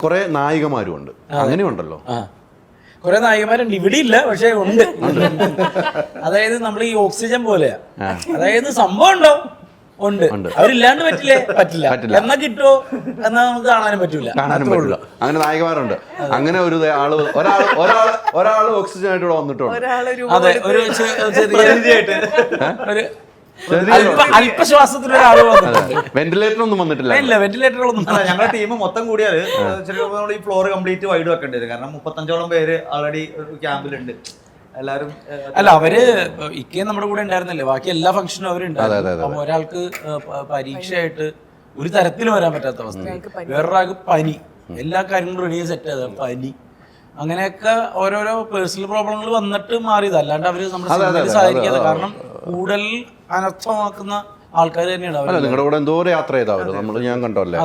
കുറെ നായികമാരും ഉണ്ട്, അങ്ങനെയുണ്ടല്ലോ. കുറെ നായികമാരുണ്ട്, ഇവിടെ ഇല്ല പക്ഷെ ഉണ്ട്. അതായത് നമ്മൾ ഈ ഓക്സിജൻ പോലെയാ, അതായത് സംഭവം ഉണ്ടോ ഉണ്ട്, അവരില്ലാണ്ട് പറ്റില്ല. എന്നാ കിട്ടുമോ എന്നാ നമുക്ക് കാണാനും പറ്റില്ല. അങ്ങനെ നായികമാരുണ്ട്. അങ്ങനെ ഒരു ഒരാള് ഓക്സിജൻ ആയിട്ട് ഇവിടെ വന്നിട്ടുണ്ട്. അതെ, ഒരു ചെറിയ അല്പശ്വാസത്തിലൊരാള് വന്നിട്ടുണ്ട്. വെന്റിലേറ്റർ ഒന്നും വന്നിട്ടില്ല. ഇല്ല, വെന്റിലേറ്ററുകളൊന്നും. ഞങ്ങളുടെ ടീം മൊത്തം കൂടിയാല് ഈ ഫ്ലോർ കംപ്ലീറ്റ് വൈഡ് വെക്കേണ്ടി വരും. കാരണം 35ഓളം പേര് ഓൾറെഡി ക്യാമ്പിലുണ്ട്. എല്ലാരും അല്ല, അവര് ഇക്കയും നമ്മുടെ കൂടെ ഉണ്ടായിരുന്നില്ലേ, ബാക്കി എല്ലാ ഫംഗ്ഷനും അവരുണ്ടായിരുന്നു. അപ്പൊ ഒരാൾക്ക് പരീക്ഷയായിട്ട് ഒരു തരത്തിലും വരാൻ പറ്റാത്ത അവസ്ഥ, വേറൊരാൾക്ക് പനി, എല്ലാ കാര്യങ്ങളും റെഡി സെറ്റ് ചെയ്ത പനി, അങ്ങനെയൊക്കെ ഓരോരോ പേഴ്സണൽ പ്രോബ്ലങ്ങൾ വന്നിട്ട് മാറിയത്. അല്ലാണ്ട് അവര് നമ്മുടെ സഹായിക്കാതെ, കാരണം കൂടുതൽ അനർത്ഥമാക്കുന്ന ആൾക്കാർ തന്നെയാണ്. അല്ല, നിങ്ങളുടെ കൂടെ എന്തോ യാത്ര ചെയ്തവര് ഞാൻ കണ്ടല്ലേ.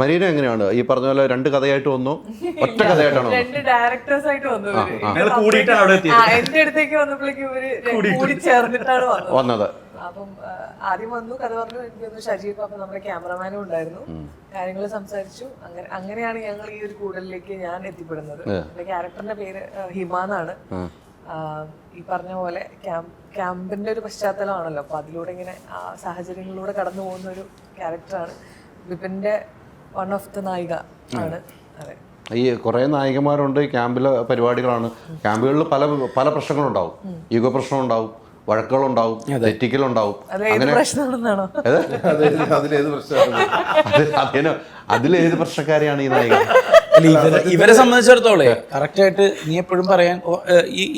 മരീന എങ്ങനെയാണ് ഈ പറഞ്ഞ പോലെ 2 കഥയായിട്ട് വന്നു, ഒറ്റ കഥയായിട്ടാണോ? 2 ഡയറക്ടേഴ്സ് ആയിട്ട് വന്നു. എന്റെ അടുത്തേക്ക് വന്നപ്പോഴേക്കും ഇവര് കൂടി ചേർന്നിട്ടാണ് വന്നത്. അപ്പം ആദ്യം വന്നു, കഥ പറഞ്ഞു. എനിക്ക് തോന്നുന്നു ഷജീഫ്, അപ്പൊ നമ്മുടെ ക്യാമറമാനും ഉണ്ടായിരുന്നു. കാര്യങ്ങൾ സംസാരിച്ചു. അങ്ങനെയാണ് ഞങ്ങൾ ഈ ഒരു കൂടലിലേക്ക് ഞാൻ എത്തിപ്പെടുന്നത്. എന്റെ ക്യാരക്ടറിന്റെ പേര് ഹിമ എന്നാണ്. ഈ പറഞ്ഞ പോലെ ക്യാമ്പിന്റെ ഒരു പശ്ചാത്തലമാണല്ലോ, അപ്പൊ അതിലൂടെ ഇങ്ങനെ സാഹചര്യങ്ങളിലൂടെ കടന്നു പോകുന്ന ഒരു ക്യാരക്ടറാണ്. വിപിന്റെ വൺ ഓഫ് ദ നായിക ആണ്. അതെ, ഈ കുറെ നായികമാരുണ്ട്, ക്യാമ്പിലെ പരിപാടികളാണ്. ക്യാമ്പുകളിൽ പല പല പ്രശ്നങ്ങളുണ്ടാവും. ഈഗോ പ്രശ്നം ഉണ്ടാവും, വഴക്കുകളുണ്ടാവും, തെറ്റിക്കലുണ്ടാവും. അതിലേത് പ്രശ്നക്കാരെയാണ് ഈ നായിക? ഇവരെ സംബന്ധിച്ചിടത്തോളം കറക്റ്റ് ആയിട്ട് നീ എപ്പോഴും പറയാൻ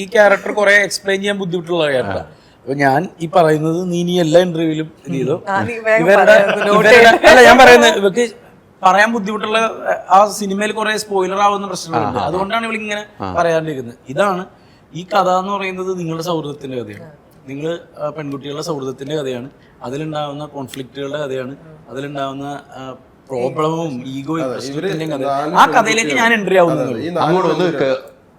ഈ ക്യാരക്ടർ കുറെ എക്സ്പ്ലെയിൻ ചെയ്യാൻ ബുദ്ധിമുട്ടുള്ള ക്യാരക്ടർ. അപ്പൊ ഞാൻ ഈ പറയുന്നത് നീ എല്ലാ ഇന്റർവ്യൂവിലും ഇത് ചെയ്തോ. അല്ല, ഞാൻ പറയുന്നത് ഇവർക്ക് പറയാൻ ബുദ്ധിമുട്ടുള്ള ആ സിനിമയിൽ കുറെ സ്പോയിലർ ആവുന്ന പ്രശ്നങ്ങളുണ്ട്. അതുകൊണ്ടാണ് ഇവളിങ്ങനെ പറയാണ്ടിരിക്കുന്നത്. ഇതാണ് ഈ കഥ എന്ന് പറയുന്നത് നിങ്ങളുടെ സൗഹൃദത്തിന്റെ കഥയാണ്. നിങ്ങൾ പെൺകുട്ടികളുടെ സൗഹൃദത്തിന്റെ കഥയാണ്. അതിലുണ്ടാവുന്ന കോൺഫ്ലിക്റ്റുകളുടെ കഥയാണ്. അതിലുണ്ടാവുന്ന പ്രോബ്ലമും ഈഗോയും പ്രശ്നത്തിന്റെയും കഥ. ആ കഥയിലേക്ക് ഞാൻ എൻട്രി ആവുന്നത്.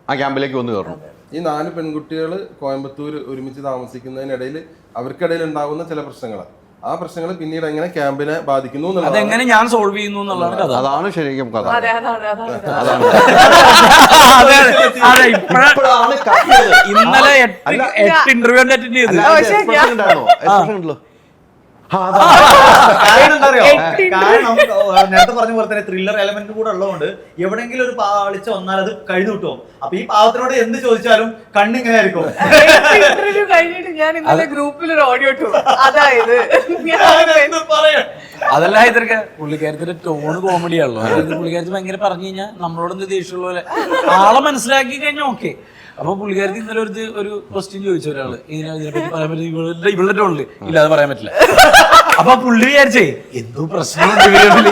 ആ ക്യാമ്പിലേക്ക് വന്നു കയറണം. ഈ 4 പെൺകുട്ടികൾ കോയമ്പത്തൂർ ഒരുമിച്ച് താമസിക്കുന്നതിനിടയിൽ അവർക്കിടയിൽ ഉണ്ടാകുന്ന ചില പ്രശ്നങ്ങൾ, ആ പ്രശ്നങ്ങൾ പിന്നീട് എങ്ങനെ ക്യാമ്പിനെ ബാധിക്കുന്നു, അതെങ്ങനെ ഞാൻ സോൾവ് ചെയ്യുന്നു എന്നുള്ളതാണ് കഥ. അതാണ് ശരിക്കും കഥ. ഇന്നലെ 8 ഇന്റർവ്യൂ അറ്റൻഡ് ചെയ്തു. കാരണം നേരത്തെ പറഞ്ഞ പോലെ തന്നെ ത്രില്ലർ എലമെന്റ് കൂടെ ഉള്ളതുകൊണ്ട് എവിടെയെങ്കിലും ഒരു പാളിച്ച വന്നാൽ അത് കഴിഞ്ഞു കിട്ടും. അപ്പൊ ഈ പാവത്തിനോട് എന്ത് ചോദിച്ചാലും കണ്ണിങ്ങനെ ആയിരിക്കും. ഇന്റർവ്യൂ കഴിഞ്ഞിട്ട് ഞാൻ ഇന്നലെ ഗ്രൂപ്പിൽ ഒരു ഓഡിയോ ഇട്ടു. അതായത് അതല്ല, ഇതൊക്കെ പുള്ളിക്കാരത്തിന്റെ ടോണ് കോമഡിയാണല്ലോ. പുള്ളിക്കാരത്ത് ഭയങ്കര പറഞ്ഞു കഴിഞ്ഞാൽ നമ്മളോട് എന്ത് ദേഷ്യമുള്ള പോലെ ആളെ മനസ്സിലാക്കി കഴിഞ്ഞാൽ ഓക്കെ. അപ്പൊ പുള്ളിക്കാരത്തി ഇന്നലെ ഒരു ക്വസ്റ്റ്യൻ ചോദിച്ചു ഒരാള്, ഇതിനെപ്പറ്റി പറയാൻ പറ്റും ഇവളുടെ ടോണില് ഇല്ലാതെ പറയാൻ പറ്റില്ല. അപ്പൊ പുള്ളി വിചാരിച്ചേ എന്തോ പ്രശ്നമുണ്ട്.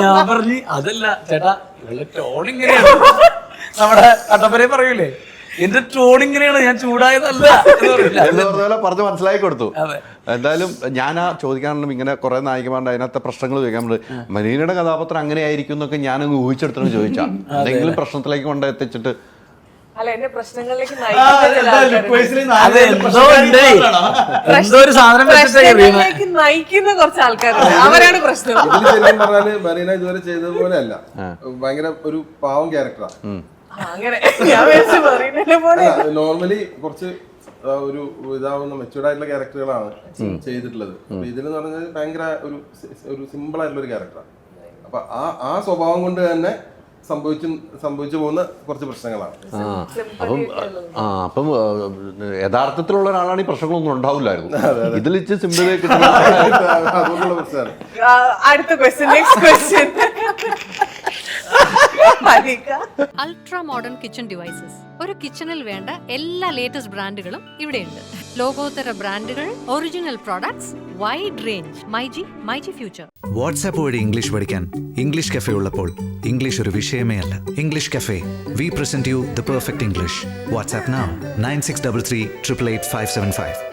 ഞാൻ പറഞ്ഞു അതല്ല ചേട്ടാ, ഇവളുടെ ടോൺ ഇങ്ങനെയാണ്. നമ്മുടെ കട്ടപ്പനയെ പറയൂലേ, എന്റെ ടോൺ ഇങ്ങനെയാണ്, ഞാൻ ചൂടായതല്ല പറഞ്ഞ് മനസ്സിലാക്കി കൊടുത്തു. എന്തായാലും ഞാൻ ചോദിക്കാനുള്ള ഇങ്ങനെ കുറെ നായികമാരുടെ അതിനകത്തെ പ്രശ്നങ്ങൾ ചോദിക്കാൻ പറ്റും. മരീനയുടെ കഥാപാത്രം അങ്ങനെ ആയിരിക്കും എന്നൊക്കെ ഞാനങ്ങ് ഊഹിച്ചെടുത്തു ചോദിച്ചാൽ എന്തെങ്കിലും പ്രശ്നത്തിലേക്ക് കൊണ്ടെത്തിച്ചിട്ട് പ്രശ്നങ്ങളിലേക്ക് നയിക്കുന്ന കുറച്ച് ആൾക്കാരുണ്ട്, അവരാണ് പ്രശ്നം. പറഞ്ഞാല് മരീന ഇതുവരെ ചെയ്തതുപോലെ അല്ല, ഭയങ്കര ഒരു പാവം ക്യാരക്ടറാണ്. നോർമലി കുറച്ച് ഒരു ഇതാവുന്ന മെച്ചൂർഡ് ആയിട്ടുള്ള ക്യാരക്ടറുകളാണ് ചെയ്തിട്ടുള്ളത്. അപ്പൊ ഇതിലെന്ന് പറഞ്ഞാൽ ഭയങ്കര ഒരു സിമ്പിൾ ആയിട്ടുള്ള ഒരു ക്യാരക്ടറാണ്. അപ്പൊ ആ സ്വഭാവം കൊണ്ട് തന്നെ സംഭവിച്ചു പോകുന്ന കുറച്ച് പ്രശ്നങ്ങളാണ്. അപ്പം യഥാർത്ഥത്തിലുള്ള ഒരാളാണ് ഈ പ്രശ്നങ്ങളൊന്നും ഉണ്ടാവില്ലായിരുന്നു. ഇതിൽ സിമ്പിളിലേക്ക് അതുകൊണ്ടുള്ള പ്രശ്നമാണ്. അടുത്ത question, next question. Ultra modern kitchen devices. ഒരു കിച്ചണിൽ വേണ്ട എല്ലാ ലേറ്റസ്റ്റ് ബ്രാൻഡുകളും ഇവിടെയുണ്ട്. ലോകോത്തര ബ്രാൻഡുകൾ, original products, wide range. MyG future. WhatsApp വഴി ഇംഗ്ലീഷ് പഠിക്കാൻ ഇംഗ്ലീഷ് കഫേ ഉള്ളപ്പോൾ ഇംഗ്ലീഷ് ഒരു വിഷയമേ അല്ല. English cafe, we present you the perfect English. WhatsApp now 9633 888 575.